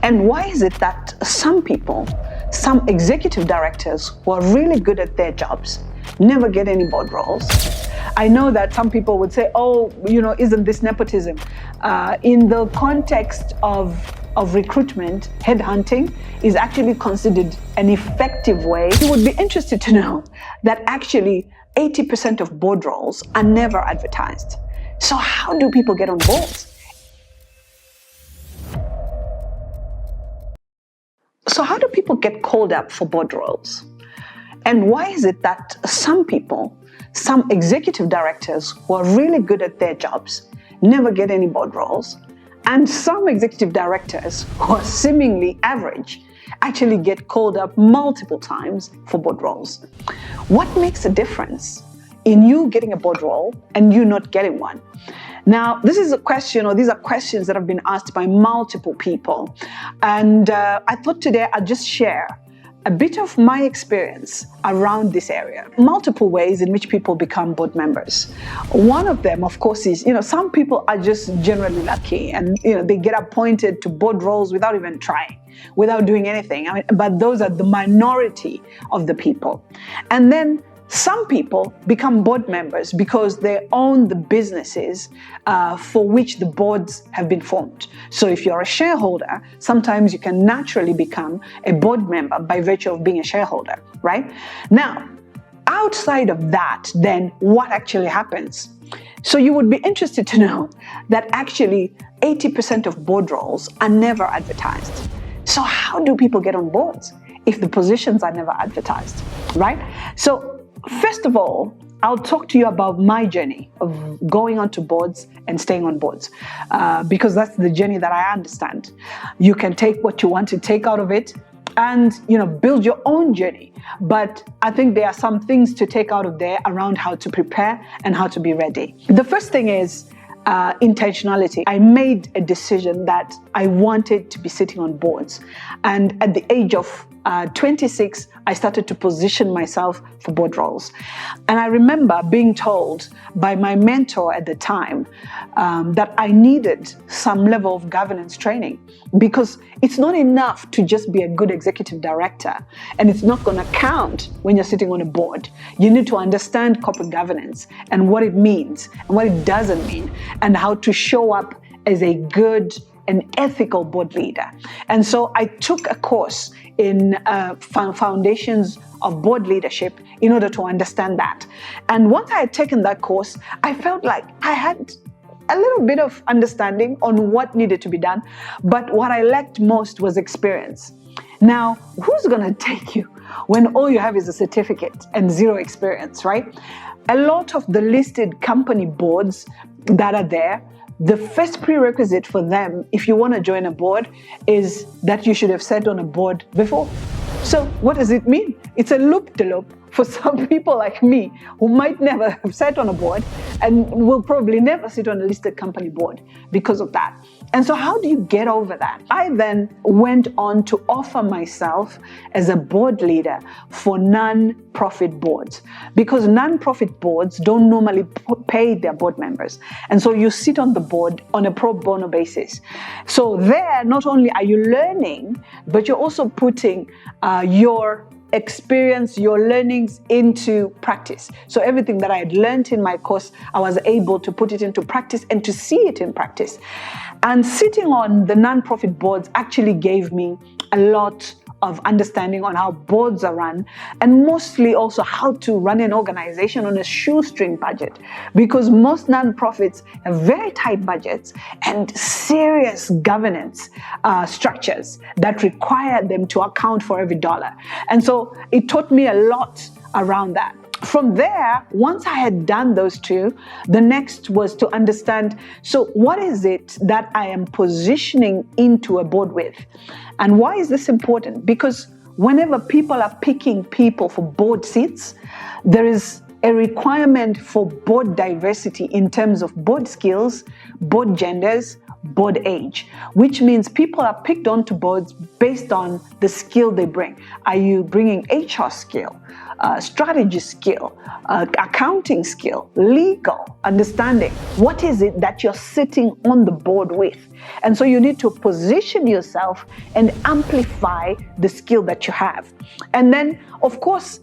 And why is it that some people, some executive directors who are really good at their jobs, never get any board roles? I know that some people would say, oh, isn't this nepotism? In the context of recruitment, headhunting is actually considered an effective way. You would be interested to know that actually 80% of board roles are never advertised. So how do people get on boards? So how do people get called up for board roles? And why is it that some people, some executive directors who are really good at their jobs, never get any board roles? And some executive directors who are seemingly average actually get called up multiple times for board roles. What makes a difference in you getting a board role and you not getting one? Now, this is a question, or these are questions that have been asked by multiple people. And I thought today I'd just share a bit of my experience around this area. Multiple ways in which people become board members. One of them, of course, is, some people are just generally lucky and, they get appointed to board roles without even trying, without doing anything. But those are the minority of the people. And then some people become board members because they own the businesses for which the boards have been formed. So if you're a shareholder, sometimes you can naturally become a board member by virtue of being a shareholder, right? Now, outside of that, then what actually happens? So you would be interested to know that actually 80% of board roles are never advertised. So how do people get on boards if the positions are never advertised, right? So first of all, I'll talk to you about my journey of going onto boards and staying on boards, because that's the journey that I understand. You can take what you want to take out of it and, build your own journey. But I think there are some things to take out of there around how to prepare and how to be ready. The first thing is intentionality. I made a decision that I wanted to be sitting on boards. And at the age of 26, I started to position myself for board roles. And I remember being told by my mentor at the time that I needed some level of governance training, because it's not enough to just be a good executive director, and it's not going to count when you're sitting on a board. You need to understand corporate governance and what it means and what it doesn't mean, and how to show up as a good and ethical board leader. And so I took a course in foundations of board leadership in order to understand that. And once I had taken that course, I felt like I had a little bit of understanding on what needed to be done, but what I lacked most was experience. Now, who's going to take you when all you have is a certificate and zero experience, right? A lot of the listed company boards that are there, the first prerequisite for them, if you want to join a board, is that you should have sat on a board before. So what does it mean? It's a loop-de-loop for some people like me who might never have sat on a board and will probably never sit on a listed company board because of that. And so how do you get over that? I then went on to offer myself as a board leader for non-profit boards, because non-profit boards don't normally pay their board members. And so you sit on the board on a pro bono basis. So there, not only are you learning, but you're also putting your experience, your learnings into practice. So everything that I had learned in my course, I was able to put it into practice and to see it in practice. And sitting on the non-profit boards actually gave me a lot of understanding on how boards are run, and mostly also how to run an organization on a shoestring budget, because most nonprofits have very tight budgets and serious governance structures that require them to account for every dollar. And so it taught me a lot around that. From there, once I had done those two, the next was to understand, so what is it that I am positioning into a board with? And why is this important? Because whenever people are picking people for board seats, there is a requirement for board diversity in terms of board skills, board genders, board age, which means people are picked onto boards based on the skill they bring. Are you bringing HR skill, strategy skill, accounting skill, legal understanding? What is it that you're sitting on the board with? And so you need to position yourself and amplify the skill that you have. And then, of course,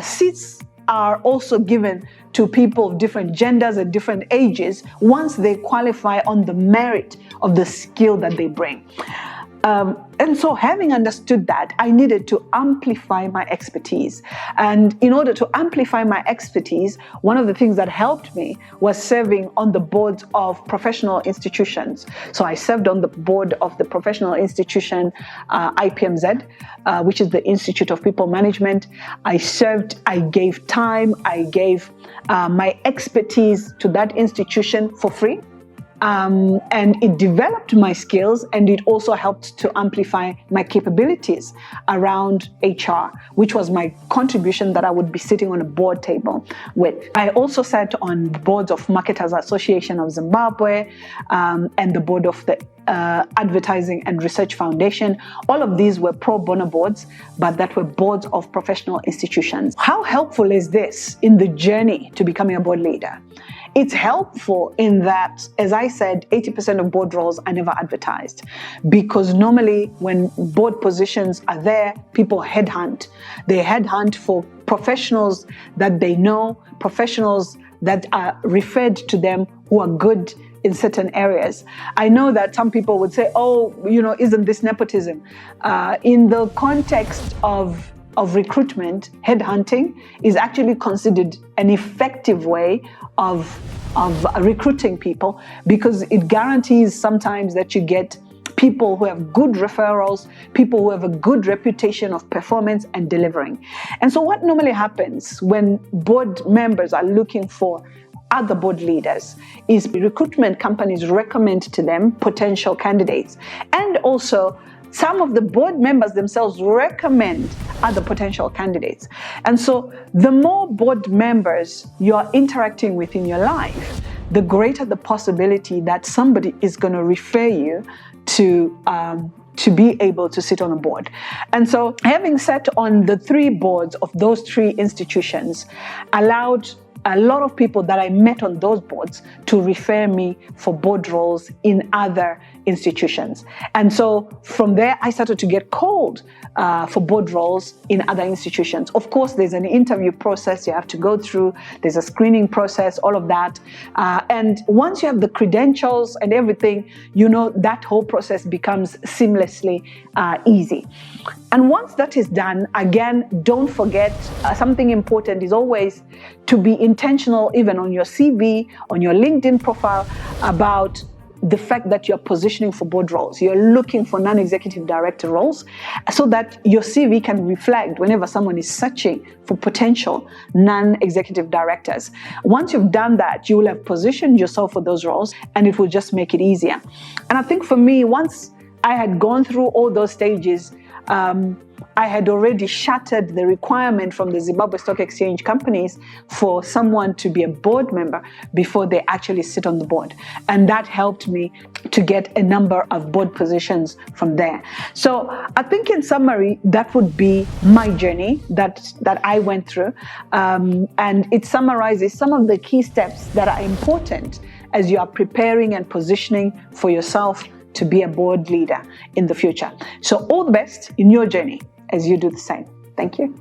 seats are also given to people of different genders and different ages once they qualify on the merit of the skill that they bring. And so having understood that, I needed to amplify my expertise. And in order to amplify my expertise, one of the things that helped me was serving on the boards of professional institutions. So I served on the board of the professional institution IPMZ, which is the Institute of People Management. I gave time, I gave my expertise to that institution for free. And it developed my skills, and it also helped to amplify my capabilities around HR, which was my contribution that I would be sitting on a board table with. I also sat on boards of Marketers Association of Zimbabwe and the board of the Advertising and Research Foundation. All of these were pro bono boards, but that were boards of professional institutions. How helpful is this in the journey to becoming a board leader? It's helpful in that, as I said, 80% of board roles are never advertised, because normally when board positions are there, people headhunt. They headhunt for professionals that they know, professionals that are referred to them who are good in certain areas. I know that some people would say, oh, isn't this nepotism? In the context of recruitment, headhunting is actually considered an effective way of recruiting people, because it guarantees sometimes that you get people who have good referrals, people who have a good reputation of performance and delivering. And so what normally happens when board members are looking for other board leaders is recruitment companies recommend to them potential candidates, and also some of the board members themselves recommend other potential candidates. And so the more board members you're interacting with in your life, the greater the possibility that somebody is going to refer you to be able to sit on a board. And so having sat on the 3 boards of those 3 institutions allowed a lot of people that I met on those boards to refer me for board roles in other institutions. And so from there, I started to get called for board roles in other institutions. Of course, there's an interview process you have to go through. There's a screening process, all of that. And once you have the credentials and everything, that whole process becomes seamlessly easy. And once that is done, again, don't forget something important is always to be intentional, even on your CV, on your LinkedIn profile, about the fact that you're positioning for board roles. You're looking for non-executive director roles so that your CV can reflect whenever someone is searching for potential non-executive directors. Once you've done that, you will have positioned yourself for those roles, and it will just make it easier. And I think for me, once I had gone through all those stages, I had already shattered the requirement from the Zimbabwe Stock Exchange companies for someone to be a board member before they actually sit on the board. And that helped me to get a number of board positions from there. So I think in summary, that would be my journey that I went through. And it summarizes some of the key steps that are important as you are preparing and positioning for yourself to be a board leader in the future. So all the best in your journey as you do the same. Thank you.